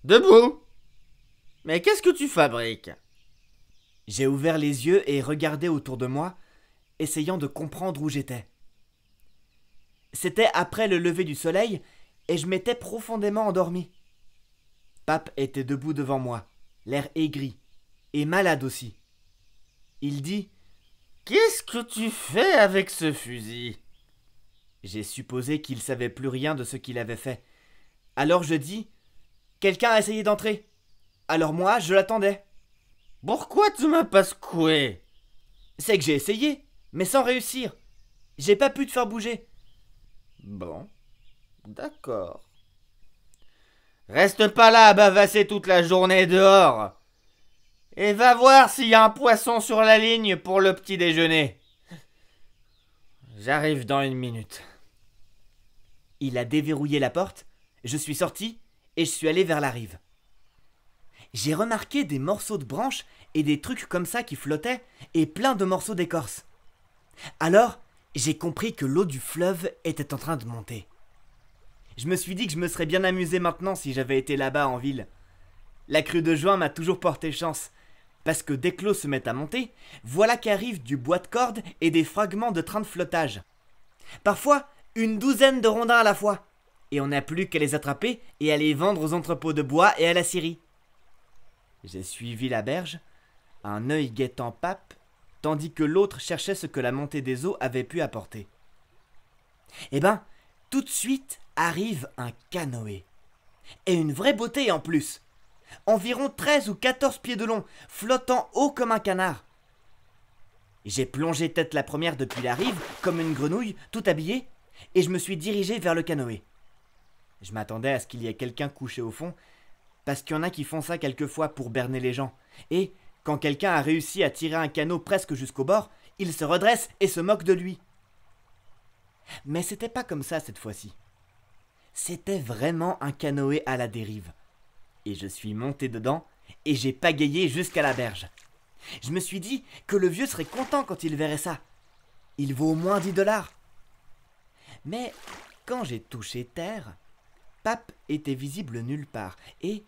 Debout! Mais qu'est-ce que tu fabriques? J'ai ouvert les yeux et regardé autour de moi, essayant de comprendre où j'étais. C'était après le lever du soleil et je m'étais profondément endormi. Pape était debout devant moi, l'air aigri, et malade aussi. Il dit « Qu'est-ce que tu fais avec ce fusil ?» J'ai supposé qu'il savait plus rien de ce qu'il avait fait. Alors je dis « Quelqu'un a essayé d'entrer. » Alors moi, je l'attendais. « Pourquoi tu m'as pas secoué ?» C'est que j'ai essayé, mais sans réussir. J'ai pas pu te faire bouger. Bon, d'accord. Reste pas là à bavasser toute la journée dehors. Et va voir s'il y a un poisson sur la ligne pour le petit déjeuner. J'arrive dans 1 minute. Il a déverrouillé la porte, je suis sorti et je suis allé vers la rive. J'ai remarqué des morceaux de branches et des trucs comme ça qui flottaient et plein de morceaux d'écorce. Alors, j'ai compris que l'eau du fleuve était en train de monter. Je me suis dit que je me serais bien amusé maintenant si j'avais été là-bas en ville. La crue de juin m'a toujours porté chance, parce que dès que l'eau se met à monter, voilà qu'arrivent du bois de corde et des fragments de trains de flottage. Parfois, une douzaine de rondins à la fois, et on n'a plus qu'à les attraper et à les vendre aux entrepôts de bois et à la scierie. J'ai suivi la berge, un œil guettant Pape, tandis que l'autre cherchait ce que la montée des eaux avait pu apporter. Eh ben, tout de suite arrive un canoë. Et une vraie beauté en plus. Environ 13 ou 14 pieds de long, flottant haut comme un canard. J'ai plongé tête la première depuis la rive, comme une grenouille, tout habillée, et je me suis dirigé vers le canoë. Je m'attendais à ce qu'il y ait quelqu'un couché au fond, parce qu'il y en a qui font ça quelquefois pour berner les gens. Et quand quelqu'un a réussi à tirer un canot presque jusqu'au bord, il se redresse et se moque de lui. Mais c'était pas comme ça cette fois-ci. C'était vraiment un canoë à la dérive. Et je suis monté dedans et j'ai pagayé jusqu'à la berge. Je me suis dit que le vieux serait content quand il verrait ça. Il vaut au moins 10 $. Mais quand j'ai touché terre, Pape était visible nulle part et,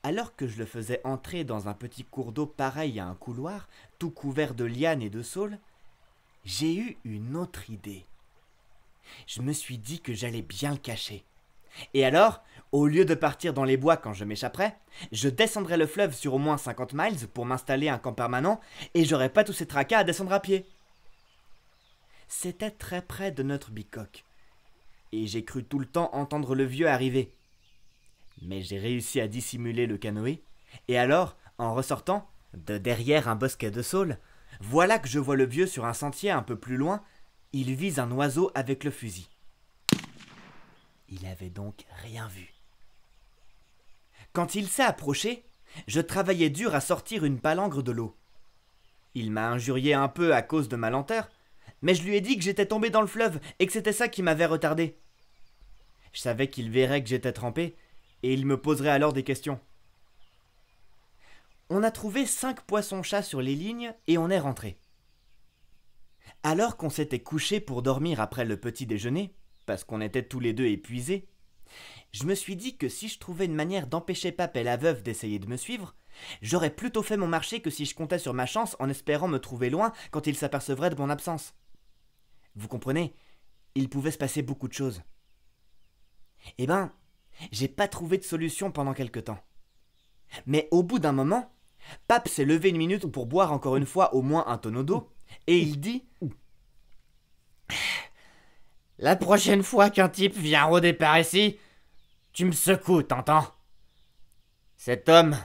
alors que je le faisais entrer dans un petit cours d'eau pareil à un couloir, tout couvert de lianes et de saules, j'ai eu une autre idée. Je me suis dit que j'allais bien le cacher. Et alors, au lieu de partir dans les bois quand je m'échapperais, je descendrais le fleuve sur au moins 50 miles pour m'installer un camp permanent et j'aurais pas tous ces tracas à descendre à pied. C'était très près de notre bicoque. Et j'ai cru tout le temps entendre le vieux arriver. Mais j'ai réussi à dissimuler le canoë, et alors, en ressortant, de derrière un bosquet de saules, voilà que je vois le vieux sur un sentier un peu plus loin, il vise un oiseau avec le fusil. Il avait donc rien vu. Quand il s'est approché, je travaillais dur à sortir une palangre de l'eau. Il m'a injurié un peu à cause de ma lenteur, mais je lui ai dit que j'étais tombé dans le fleuve et que c'était ça qui m'avait retardé. Je savais qu'il verrait que j'étais trempé, et il me poserait alors des questions. On a trouvé 5 poissons-chats sur les lignes et on est rentré. Alors qu'on s'était couché pour dormir après le petit déjeuner, parce qu'on était tous les deux épuisés, je me suis dit que si je trouvais une manière d'empêcher Pape et la veuve d'essayer de me suivre, j'aurais plutôt fait mon marché que si je comptais sur ma chance en espérant me trouver loin quand ils s'apercevraient de mon absence. Vous comprenez, il pouvait se passer beaucoup de choses. Eh ben, j'ai pas trouvé de solution pendant quelque temps. Mais au bout d'un moment, Pape s'est levé 1 minute pour boire encore une fois au moins un tonneau d'eau, et il dit « La prochaine fois qu'un type vient rôder par ici, tu me secoues, t'entends? Cet homme,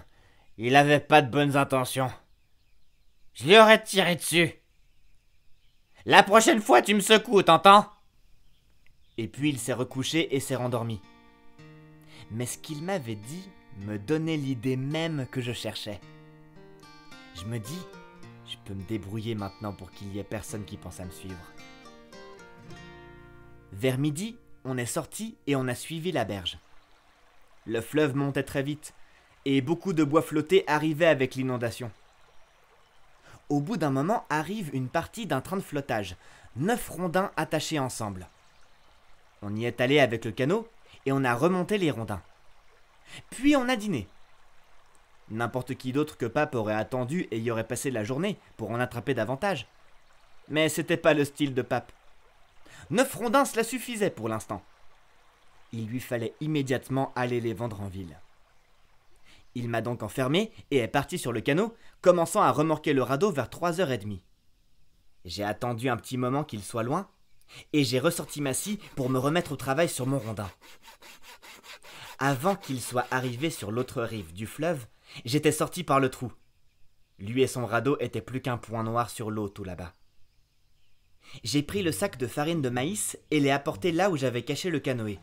il avait pas de bonnes intentions. Je lui aurais tiré dessus. La prochaine fois, tu me secoues, t'entends? » Et puis il s'est recouché et s'est rendormi. Mais ce qu'il m'avait dit me donnait l'idée même que je cherchais. Je me dis, je peux me débrouiller maintenant pour qu'il y ait personne qui pense à me suivre. Vers midi, on est sorti et on a suivi la berge. Le fleuve montait très vite et beaucoup de bois flottés arrivaient avec l'inondation. Au bout d'un moment arrive une partie d'un train de flottage, 9 rondins attachés ensemble. On y est allé avec le canot et on a remonté les rondins. Puis on a dîné. N'importe qui d'autre que Pape aurait attendu et y aurait passé la journée pour en attraper davantage. Mais c'était pas le style de Pape. 9 rondins, cela suffisait pour l'instant. Il lui fallait immédiatement aller les vendre en ville. Il m'a donc enfermé et est parti sur le canot, commençant à remorquer le radeau vers 3h30. J'ai attendu un petit moment qu'il soit loin, et j'ai ressorti ma scie pour me remettre au travail sur mon rondin. Avant qu'il soit arrivé sur l'autre rive du fleuve, j'étais sorti par le trou. Lui et son radeau étaient plus qu'un point noir sur l'eau tout là-bas. J'ai pris le sac de farine de maïs et l'ai apporté là où j'avais caché le canoë.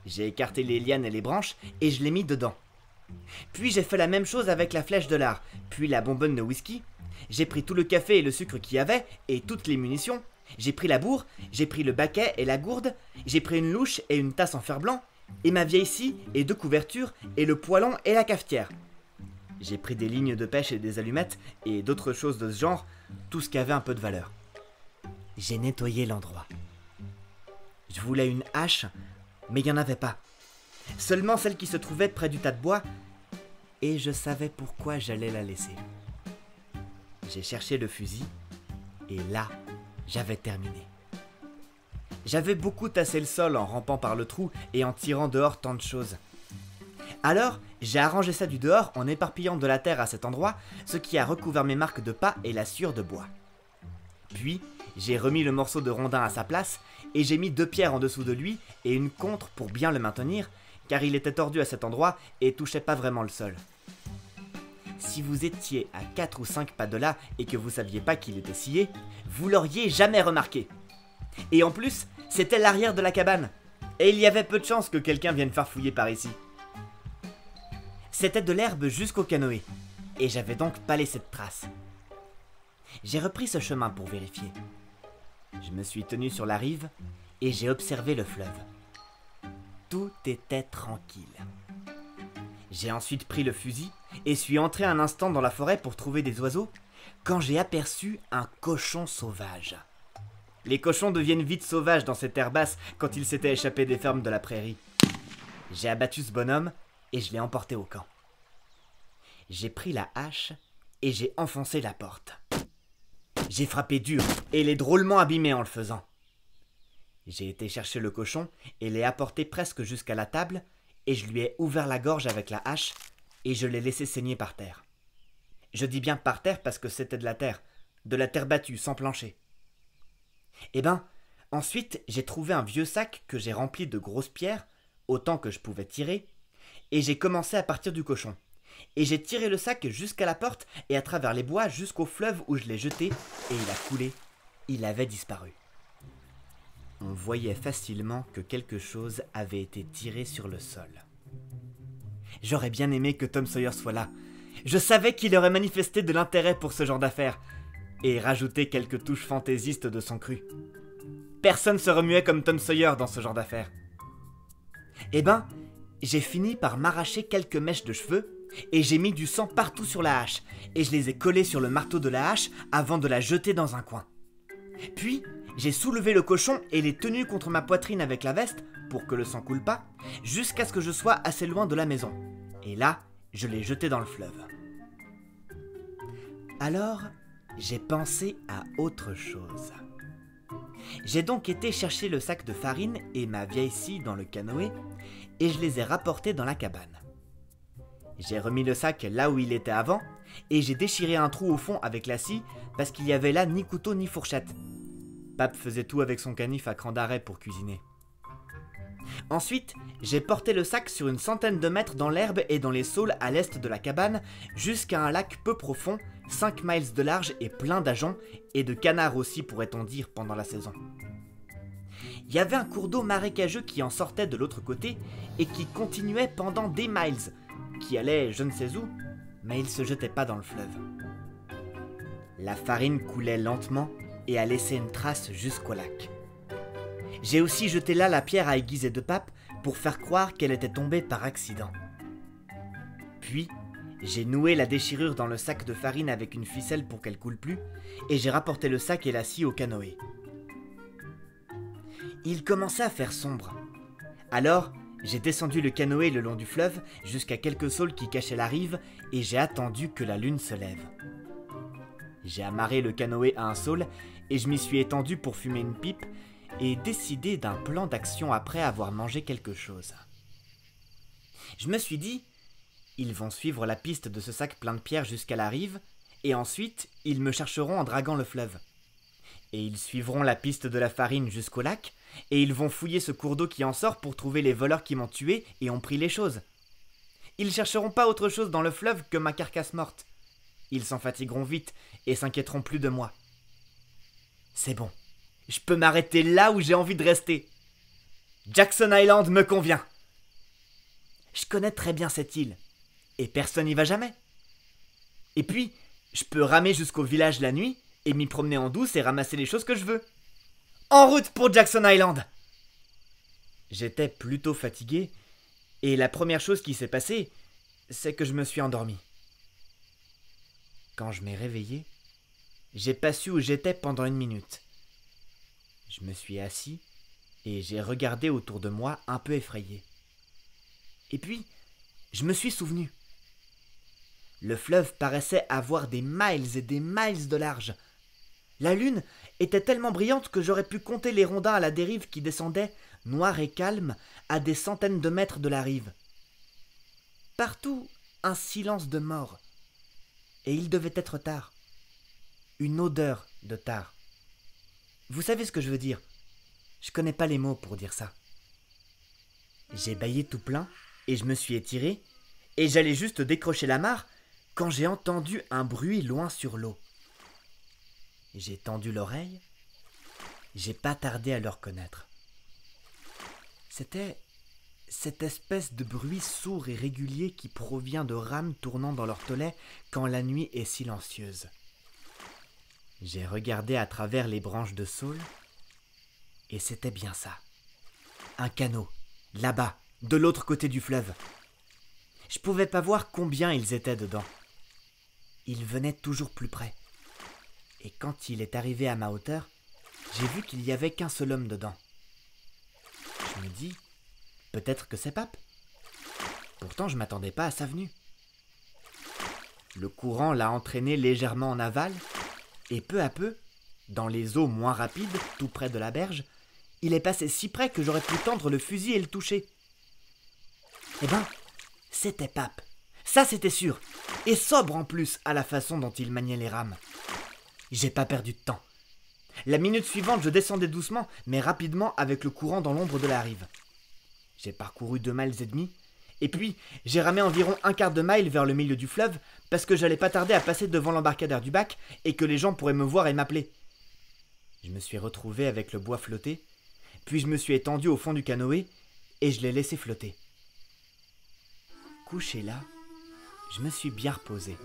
J'ai écarté les lianes et les branches et je l'ai mis dedans. Puis j'ai fait la même chose avec la flèche de lard, puis la bonbonne de whisky. J'ai pris tout le café et le sucre qu'il y avait, et toutes les munitions. J'ai pris la bourre, j'ai pris le baquet et la gourde, j'ai pris une louche et une tasse en fer-blanc, et ma vieille scie et 2 couvertures, et le poêlon et la cafetière. J'ai pris des lignes de pêche et des allumettes, et d'autres choses de ce genre, tout ce qui avait un peu de valeur. J'ai nettoyé l'endroit. Je voulais une hache, mais il n'y en avait pas. Seulement celle qui se trouvait près du tas de bois, et je savais pourquoi j'allais la laisser. J'ai cherché le fusil, et là, j'avais terminé. J'avais beaucoup tassé le sol en rampant par le trou et en tirant dehors tant de choses. Alors, j'ai arrangé ça du dehors en éparpillant de la terre à cet endroit, ce qui a recouvert mes marques de pas et la sciure de bois. Puis, j'ai remis le morceau de rondin à sa place et j'ai mis 2 pierres en dessous de lui et une contre pour bien le maintenir, car il était tordu à cet endroit et touchait pas vraiment le sol. Si vous étiez à 4 ou 5 pas de là et que vous saviez pas qu'il était scié, vous l'auriez jamais remarqué. Et en plus, c'était l'arrière de la cabane, et il y avait peu de chances que quelqu'un vienne farfouiller par ici. C'était de l'herbe jusqu'au canoë, et j'avais donc pas laissé de traces. J'ai repris ce chemin pour vérifier. Je me suis tenu sur la rive, et j'ai observé le fleuve. Tout était tranquille. J'ai ensuite pris le fusil et suis entré un instant dans la forêt pour trouver des oiseaux quand j'ai aperçu un cochon sauvage. Les cochons deviennent vite sauvages dans cette terre basse quand ils s'étaient échappés des fermes de la prairie. J'ai abattu ce bonhomme et je l'ai emporté au camp. J'ai pris la hache et j'ai enfoncé la porte. J'ai frappé dur et l'ai drôlement abîmé en le faisant. J'ai été chercher le cochon et l'ai apporté presque jusqu'à la table et je lui ai ouvert la gorge avec la hache et je l'ai laissé saigner par terre. Je dis bien par terre parce que c'était de la terre battue, sans plancher. Eh ben, ensuite j'ai trouvé un vieux sac que j'ai rempli de grosses pierres, autant que je pouvais tirer, et j'ai commencé à partir du cochon. Et j'ai tiré le sac jusqu'à la porte et à travers les bois jusqu'au fleuve où je l'ai jeté et il a coulé. Il avait disparu. On voyait facilement que quelque chose avait été tiré sur le sol. J'aurais bien aimé que Tom Sawyer soit là. Je savais qu'il aurait manifesté de l'intérêt pour ce genre d'affaires et rajouté quelques touches fantaisistes de son cru. Personne se remuait comme Tom Sawyer dans ce genre d'affaires. Eh ben, j'ai fini par m'arracher quelques mèches de cheveux et j'ai mis du sang partout sur la hache et je les ai collées sur le marteau de la hache avant de la jeter dans un coin. Puis, j'ai soulevé le cochon et l'ai tenu contre ma poitrine avec la veste pour que le sang coule pas, jusqu'à ce que je sois assez loin de la maison. Et là, je l'ai jeté dans le fleuve. Alors, j'ai pensé à autre chose. J'ai donc été chercher le sac de farine et ma vieille scie dans le canoë et je les ai rapportés dans la cabane. J'ai remis le sac là où il était avant et j'ai déchiré un trou au fond avec la scie parce qu'il n'y avait là ni couteau ni fourchette. Pape faisait tout avec son canif à cran d'arrêt pour cuisiner. Ensuite, j'ai porté le sac sur une centaine de mètres dans l'herbe et dans les saules à l'est de la cabane jusqu'à un lac peu profond, 5 miles de large et plein d'ajoncs et de canards aussi pourrait-on dire pendant la saison. Il y avait un cours d'eau marécageux qui en sortait de l'autre côté et qui continuait pendant des miles, qui allait je ne sais où, mais il se jetait pas dans le fleuve. La farine coulait lentement et a laissé une trace jusqu'au lac. J'ai aussi jeté là la pierre à aiguiser de Pape pour faire croire qu'elle était tombée par accident. Puis, j'ai noué la déchirure dans le sac de farine avec une ficelle pour qu'elle coule plus, et j'ai rapporté le sac et la scie au canoë. Il commençait à faire sombre. Alors, J'ai descendu le canoë le long du fleuve jusqu'à quelques saules qui cachaient la rive et j'ai attendu que la lune se lève. J'ai amarré le canoë à un saule et je m'y suis étendu pour fumer une pipe et décider d'un plan d'action après avoir mangé quelque chose. Je me suis dit, ils vont suivre la piste de ce sac plein de pierres jusqu'à la rive et ensuite ils me chercheront en draguant le fleuve. Et ils suivront la piste de la farine jusqu'au lac et ils vont fouiller ce cours d'eau qui en sort pour trouver les voleurs qui m'ont tué et ont pris les choses. Ils chercheront pas autre chose dans le fleuve que ma carcasse morte. Ils s'en fatigueront vite et s'inquiéteront plus de moi. C'est bon, je peux m'arrêter là où j'ai envie de rester. Jackson Island me convient. Je connais très bien cette île et personne n'y va jamais. Et puis, je peux ramer jusqu'au village la nuit et m'y promener en douce et ramasser les choses que je veux. En route pour Jackson Island! J'étais plutôt fatigué, et la première chose qui s'est passée, c'est que je me suis endormi. Quand je m'ai réveillé, j'ai pas su où j'étais pendant 1 minute. Je me suis assis, et j'ai regardé autour de moi un peu effrayé. Et puis, je me suis souvenu. Le fleuve paraissait avoir des miles et des miles de large. La lune était tellement brillante que j'aurais pu compter les rondins à la dérive qui descendaient, noirs et calmes, à des centaines de mètres de la rive. Partout, un silence de mort. Et il devait être tard. Une odeur de tard. Vous savez ce que je veux dire? Je connais pas les mots pour dire ça. J'ai bâillé tout plein, et je me suis étiré, et j'allais juste décrocher l'amarre quand j'ai entendu un bruit loin sur l'eau. J'ai tendu l'oreille, j'ai pas tardé à le reconnaître. C'était cette espèce de bruit sourd et régulier qui provient de rames tournant dans leur tolet quand la nuit est silencieuse. J'ai regardé à travers les branches de saule, et c'était bien ça. Un canot, là-bas, de l'autre côté du fleuve. Je pouvais pas voir combien ils étaient dedans. Ils venaient toujours plus près. Et quand il est arrivé à ma hauteur, j'ai vu qu'il n'y avait qu'un seul homme dedans. Je me dis, peut-être que c'est Pape. Pourtant, je m'attendais pas à sa venue. Le courant l'a entraîné légèrement en aval, et peu à peu, dans les eaux moins rapides, tout près de la berge, il est passé si près que j'aurais pu tendre le fusil et le toucher. Eh ben, c'était Pape. Ça, c'était sûr. Et sobre en plus à la façon dont il maniait les rames. J'ai pas perdu de temps. La minute suivante, je descendais doucement, mais rapidement avec le courant dans l'ombre de la rive. J'ai parcouru 2,5 miles, et puis j'ai ramé environ 1/4 de mile vers le milieu du fleuve, parce que j'allais pas tarder à passer devant l'embarcadère du bac, et que les gens pourraient me voir et m'appeler. Je me suis retrouvé avec le bois flotté, puis je me suis étendu au fond du canoë, et je l'ai laissé flotter. Couché là, je me suis bien reposé,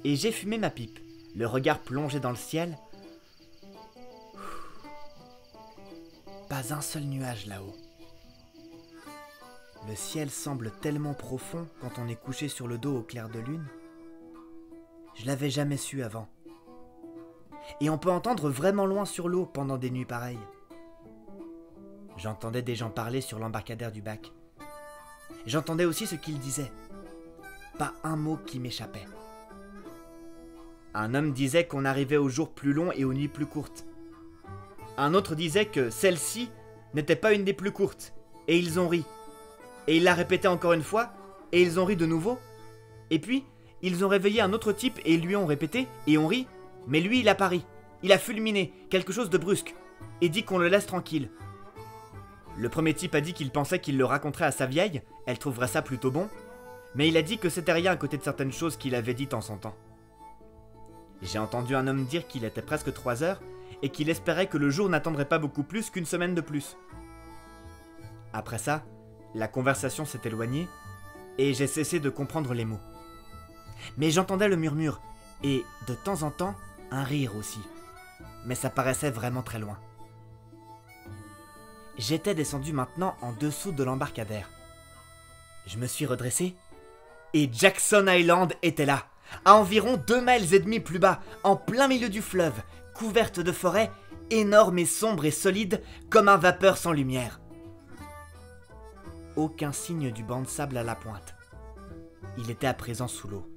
et j'ai fumé ma pipe. Le regard plongé dans le ciel. Pas un seul nuage là-haut. Le ciel semble tellement profond quand on est couché sur le dos au clair de lune. Je l'avais jamais su avant. Et on peut entendre vraiment loin sur l'eau pendant des nuits pareilles. J'entendais des gens parler sur l'embarcadère du bac. J'entendais aussi ce qu'ils disaient. Pas un mot qui m'échappait. Un homme disait qu'on arrivait aux jours plus longs et aux nuits plus courtes. Un autre disait que celle-ci n'était pas une des plus courtes, et ils ont ri. Et il l'a répété encore une fois, et ils ont ri de nouveau. Et puis, ils ont réveillé un autre type et lui ont répété, et on rit, mais lui il a pas ri. Il a fulminé, quelque chose de brusque, et dit qu'on le laisse tranquille. Le premier type a dit qu'il pensait qu'il le raconterait à sa vieille, elle trouverait ça plutôt bon, mais il a dit que c'était rien à côté de certaines choses qu'il avait dites en son temps. J'ai entendu un homme dire qu'il était presque 3 heures et qu'il espérait que le jour n'attendrait pas beaucoup plus qu'une semaine de plus. Après ça, la conversation s'est éloignée et j'ai cessé de comprendre les mots. Mais j'entendais le murmure et, de temps en temps, un rire aussi. Mais ça paraissait vraiment très loin. J'étais descendu maintenant en dessous de l'embarcadère. Je me suis redressé et Jackson Island était là. À environ 2,5 miles plus bas, en plein milieu du fleuve, couverte de forêts, énorme et sombre et solide, comme un vapeur sans lumière. aucun signe du banc de sable à la pointe. Il était à présent sous l'eau.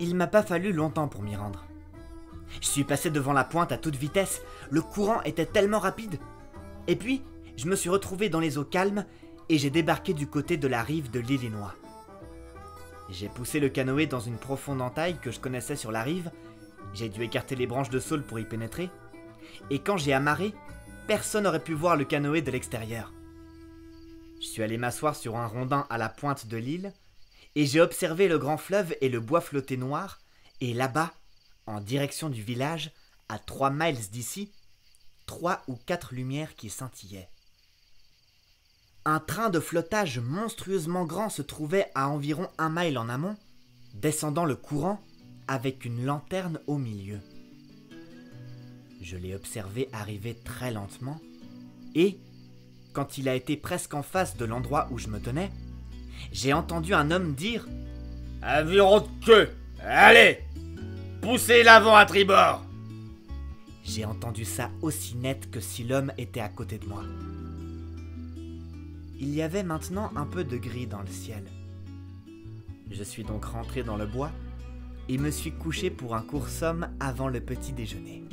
Il m'a pas fallu longtemps pour m'y rendre. Je suis passé devant la pointe à toute vitesse, le courant était tellement rapide. Et puis, je me suis retrouvé dans les eaux calmes et j'ai débarqué du côté de la rive de l'Illinois. J'ai poussé le canoë dans une profonde entaille que je connaissais sur la rive, j'ai dû écarter les branches de saule pour y pénétrer, et quand j'ai amarré, personne n'aurait pu voir le canoë de l'extérieur. Je suis allé m'asseoir sur un rondin à la pointe de l'île, et j'ai observé le grand fleuve et le bois flotté noir, et là-bas, en direction du village, à 3 miles d'ici, 3 ou 4 lumières qui scintillaient. Un train de flottage monstrueusement grand se trouvait à environ 1 mile en amont, descendant le courant avec une lanterne au milieu. Je l'ai observé arriver très lentement, et, quand il a été presque en face de l'endroit où je me tenais, j'ai entendu un homme dire « Aviron de queue! Allez! Poussez l'avant à tribord !» J'ai entendu ça aussi net que si l'homme était à côté de moi. Il y avait maintenant un peu de gris dans le ciel. Je suis donc rentré dans le bois et me suis couché pour un court somme avant le petit déjeuner.